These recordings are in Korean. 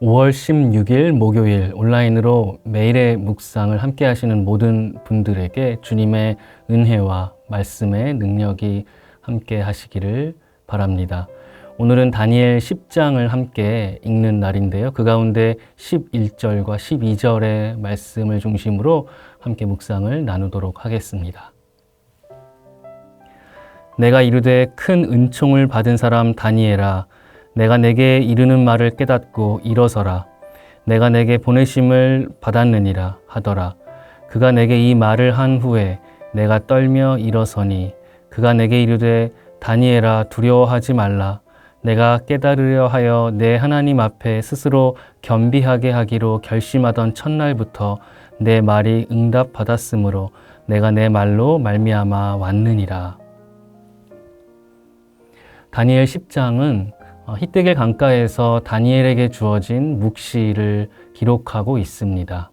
5월 16일 목요일 온라인으로 매일의 묵상을 함께 하시는 모든 분들에게 주님의 은혜와 말씀의 능력이 함께 하시기를 바랍니다. 오늘은 다니엘 10장을 함께 읽는 날인데요. 그 가운데 11절과 12절의 말씀을 중심으로 함께 묵상을 나누도록 하겠습니다. 내가 이르되 큰 은총을 받은 사람 다니엘아, 내가 내게 이르는 말을 깨닫고 일어서라. 내가 내게 보내심을 받았느니라 하더라. 그가 내게 이 말을 한 후에 내가 떨며 일어서니 그가 내게 이르되 다니엘아 두려워하지 말라. 내가 깨달으려 하여 내 하나님 앞에 스스로 겸비하게 하기로 결심하던 첫날부터 내 말이 응답받았으므로 내가 내 말로 말미암아 왔느니라. 다니엘 10장은 히데겔 강가에서 다니엘에게 주어진 묵시를 기록하고 있습니다.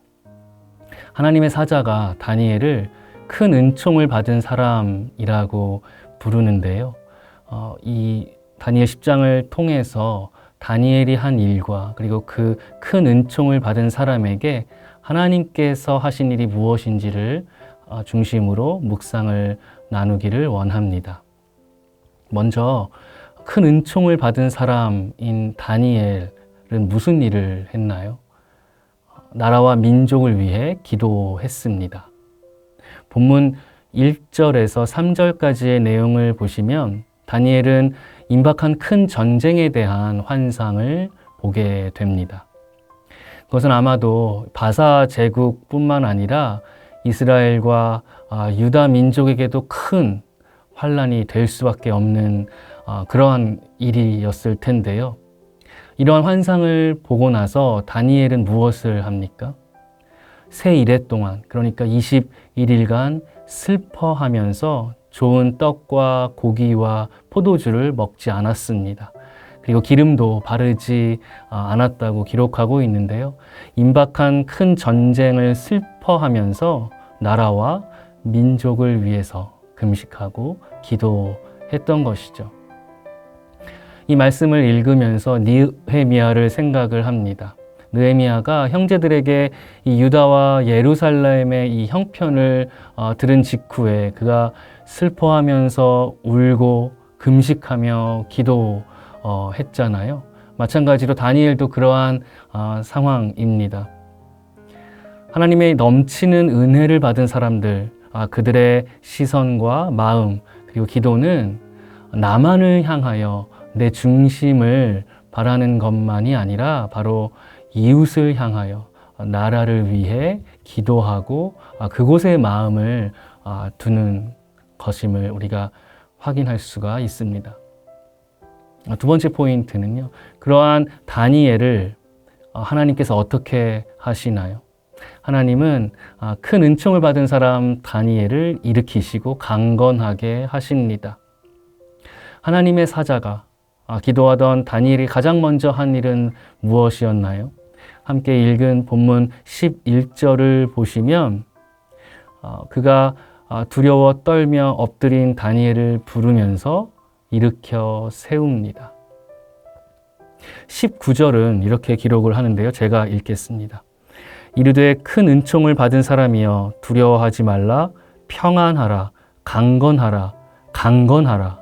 하나님의 사자가 다니엘을 큰 은총을 받은 사람이라고 부르는데요. 이 다니엘 10장을 통해서 다니엘이 한 일과 그리고 그 큰 은총을 받은 사람에게 하나님께서 하신 일이 무엇인지를 중심으로 묵상을 나누기를 원합니다. 먼저 큰 은총을 받은 사람인 다니엘은 무슨 일을 했나요? 나라와 민족을 위해 기도했습니다. 본문 1절에서 3절까지의 내용을 보시면 다니엘은 임박한 큰 전쟁에 대한 환상을 보게 됩니다. 그것은 아마도 바사 제국뿐만 아니라 이스라엘과 유다 민족에게도 큰 환란이 될 수밖에 없는 그러한 일이었을 텐데요. 이러한 환상을 보고 나서 다니엘은 무엇을 합니까? 새 이래 동안, 그러니까 21일간 슬퍼하면서 좋은 떡과 고기와 포도주를 먹지 않았습니다. 그리고 기름도 바르지 않았다고 기록하고 있는데요. 임박한 큰 전쟁을 슬퍼하면서 나라와 민족을 위해서 금식하고 기도했던 것이죠. 이 말씀을 읽으면서 느헤미야를 생각을 합니다. 느헤미야가 형제들에게 이 유다와 예루살렘의 이 형편을 들은 직후에 그가 슬퍼하면서 울고 금식하며 기도했잖아요. 마찬가지로 다니엘도 그러한 상황입니다. 하나님의 넘치는 은혜를 받은 사람들, 그들의 시선과 마음 그리고 기도는 나만을 향하여 내 중심을 바라는 것만이 아니라 바로 이웃을 향하여 나라를 위해 기도하고 그곳에 마음을 두는 것임을 우리가 확인할 수가 있습니다. 두 번째 포인트는요. 그러한 다니엘을 하나님께서 어떻게 하시나요? 하나님은 큰 은총을 받은 사람 다니엘을 일으키시고 강건하게 하십니다. 하나님의 사자가 기도하던 다니엘이 가장 먼저 한 일은 무엇이었나요? 함께 읽은 본문 11절을 보시면 그가 두려워 떨며 엎드린 다니엘을 부르면서 일으켜 세웁니다. 19절은 이렇게 기록을 하는데요. 제가 읽겠습니다. 이르되 큰 은총을 받은 사람이여 두려워하지 말라. 평안하라. 강건하라. 강건하라.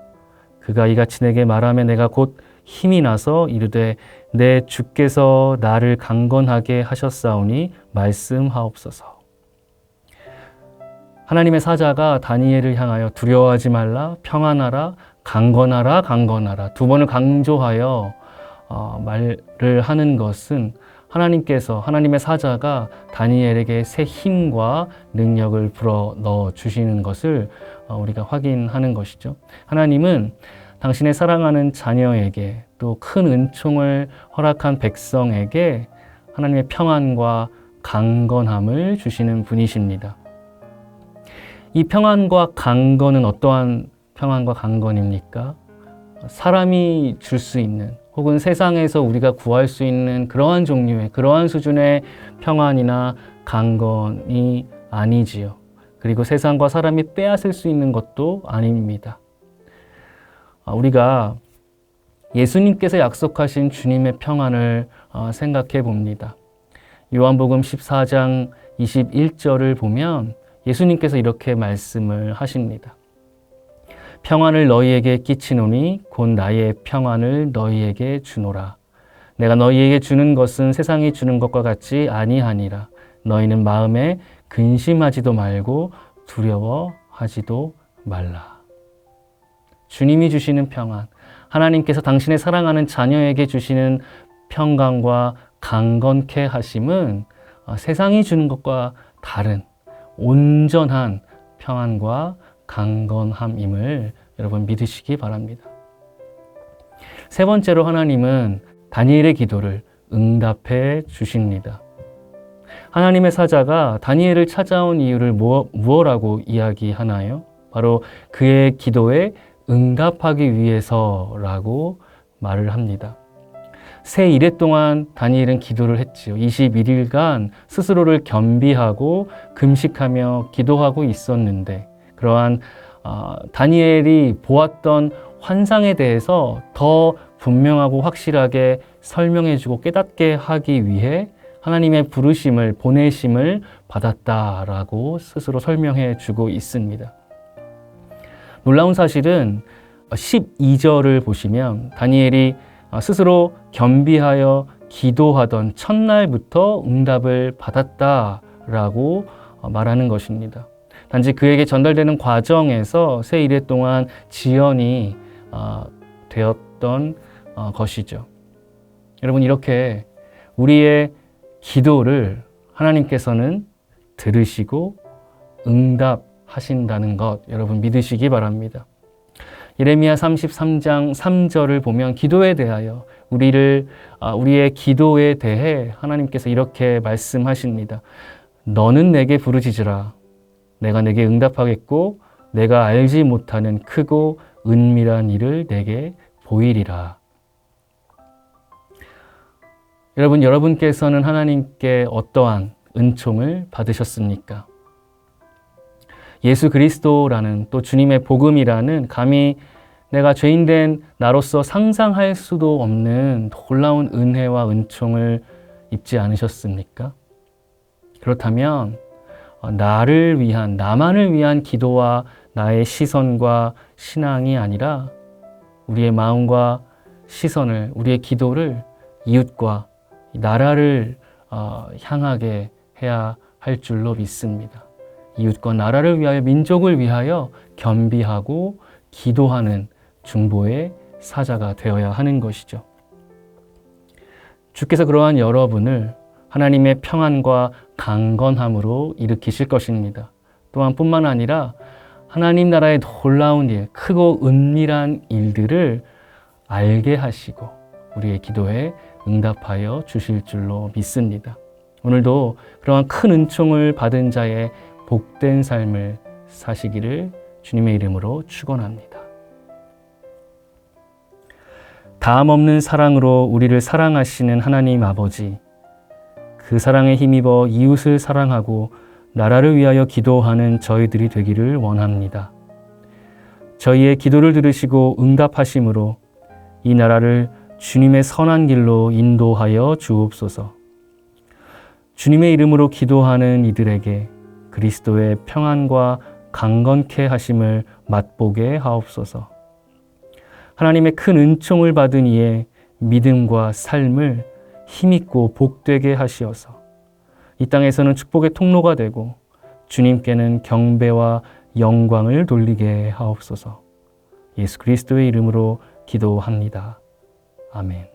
그가 이같이 내게 말하며 내가 곧 힘이 나서 이르되 내 주께서 나를 강건하게 하셨사오니 말씀하옵소서. 하나님의 사자가 다니엘을 향하여 두려워하지 말라. 평안하라. 강건하라. 강건하라. 두 번을 강조하여 말을 하는 것은 하나님의 사자가 다니엘에게 새 힘과 능력을 불어 넣어 주시는 것을 우리가 확인하는 것이죠. 하나님은 당신의 사랑하는 자녀에게 또 큰 은총을 허락한 백성에게 하나님의 평안과 강건함을 주시는 분이십니다. 이 평안과 강건은 어떠한 평안과 강건입니까? 사람이 줄 수 있는 혹은 세상에서 우리가 구할 수 있는 그러한 종류의 그러한 수준의 평안이나 강건이 아니지요. 그리고 세상과 사람이 빼앗을 수 있는 것도 아닙니다. 우리가 예수님께서 약속하신 주님의 평안을 생각해 봅니다. 요한복음 14장 21절을 보면 예수님께서 이렇게 말씀을 하십니다. 평안을 너희에게 끼치노니 곧 나의 평안을 너희에게 주노라. 내가 너희에게 주는 것은 세상이 주는 것과 같지 아니하니라. 너희는 마음에 근심하지도 말고 두려워하지도 말라. 주님이 주시는 평안, 하나님께서 당신의 사랑하는 자녀에게 주시는 평강과 강건케 하심은 세상이 주는 것과 다른 온전한 평안과 강건함임을 여러분 믿으시기 바랍니다. 세 번째로 하나님은 다니엘의 기도를 응답해 주십니다. 하나님의 사자가 다니엘을 찾아온 이유를 무엇라고 이야기하나요? 바로 그의 기도에 응답하기 위해서라고 말을 합니다. 새 이래 동안 다니엘은 기도를 했지요. 21일간 스스로를 겸비하고 금식하며 기도하고 있었는데 그러한 다니엘이 보았던 환상에 대해서 더 분명하고 확실하게 설명해주고 깨닫게 하기 위해 하나님의 부르심을, 보내심을 받았다라고 스스로 설명해 주고 있습니다. 놀라운 사실은 12절을 보시면 다니엘이 스스로 겸비하여 기도하던 첫날부터 응답을 받았다라고 말하는 것입니다. 단지 그에게 전달되는 과정에서 새 이래 동안 지연이 되었던 것이죠. 여러분, 이렇게 우리의 기도를 하나님께서는 들으시고 응답하신다는 것 여러분 믿으시기 바랍니다. 예레미야 33장 3절을 보면 기도에 대하여 우리의 기도에 대해 하나님께서 이렇게 말씀하십니다. 너는 내게 부르짖으라. 내가 내게 응답하겠고 내가 알지 못하는 크고 은밀한 일을 내게 보이리라. 여러분께서는 하나님께 어떠한 은총을 받으셨습니까? 예수 그리스도라는 또 주님의 복음이라는 감히 내가 죄인된 나로서 상상할 수도 없는 놀라운 은혜와 은총을 입지 않으셨습니까? 그렇다면 나만을 위한 기도와 나의 시선과 신앙이 아니라 우리의 마음과 시선을, 우리의 기도를 이웃과 나라를 향하게 해야 할 줄로 믿습니다. 이웃과 나라를 위하여, 민족을 위하여 겸비하고 기도하는 중보의 사자가 되어야 하는 것이죠. 주께서 그러한 여러분을 하나님의 평안과 강건함으로 일으키실 것입니다. 또한 뿐만 아니라 하나님 나라의 놀라운 일, 크고 은밀한 일들을 알게 하시고 우리의 기도에 응답하여 주실 줄로 믿습니다. 오늘도 그러한 큰 은총을 받은 자의 복된 삶을 사시기를 주님의 이름으로 축원합니다. 다함 없는 사랑으로 우리를 사랑하시는 하나님 아버지, 그 사랑에 힘입어 이웃을 사랑하고 나라를 위하여 기도하는 저희들이 되기를 원합니다. 저희의 기도를 들으시고 응답하심으로 이 나라를 주님의 선한 길로 인도하여 주옵소서. 주님의 이름으로 기도하는 이들에게 그리스도의 평안과 강건케 하심을 맛보게 하옵소서. 하나님의 큰 은총을 받은 이의 믿음과 삶을 힘있고 복되게 하시어서 이 땅에서는 축복의 통로가 되고 주님께는 경배와 영광을 돌리게 하옵소서. 예수 그리스도의 이름으로 기도합니다. 아멘.